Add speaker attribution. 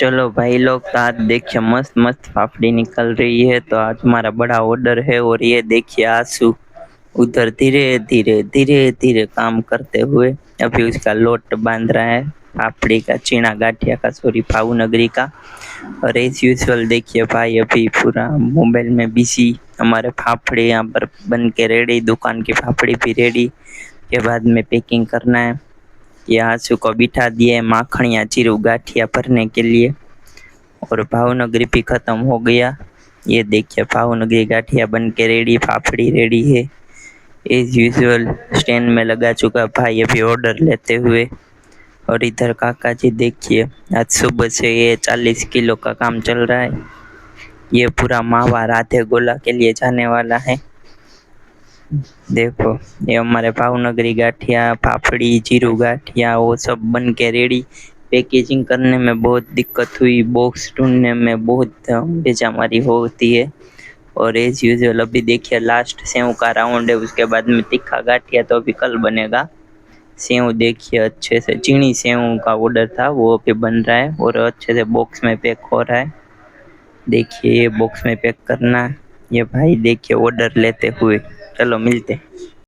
Speaker 1: चलो भाई लोग, तो आज देखिए मस्त मस्त पापड़ी निकल रही है। तो आज हमारा बड़ा ऑर्डर है और ये देखिए आंसू उधर धीरे धीरे धीरे धीरे काम करते हुए अभी उसका लोट बांध रहा है, पापड़ी का, चीना गाठिया का, सॉरी भावनगरी का। और एज यूजुअल देखिए भाई अभी पूरा मोबाइल में बिजी। हमारे फाफड़े यहाँ पर बन के रेडी, दुकान की फाफड़ी भी रेडी, के बाद में पैकिंग करना है। ये आंसू को बिठा दिए माखणिया चिरू गाठिया भरने के लिए। और भावनगरी भी खत्म हो गया। ये देखिए भावनगरी गाठिया बन के रेडी, फाफड़ी रेडी है। एज यूजुअल स्टैंड में लगा चुका भाई अभी ऑर्डर लेते हुए। और इधर काका जी देखिए, आज सुबह से ये 40 किलो का काम चल रहा है। ये पूरा मावा राधे गोला के लिए जाने वाला है। देखो ये हमारे भावनगरी गाठिया, फाफड़ी, जीरू गाठिया वो सब बन के रेडी। पैकेजिंग करने में बहुत दिक्कत हुई, बॉक्स ढूंढने में बहुत बेचैमारी होती है। और एज यूजुअल अभी देखिए लास्ट सेव का राउंड है, उसके बाद में तीखा गाठिया तो अभी कल बनेगा। सेव देखिए अच्छे से, चीनी सेव का ऑर्डर था वो अभी बन रहा है और अच्छे से बॉक्स में पैक हो रहा है। देखिए ये बॉक्स में पैक करना। ये भाई देखिए ऑर्डर लेते हुए, चलो मिलते हैं।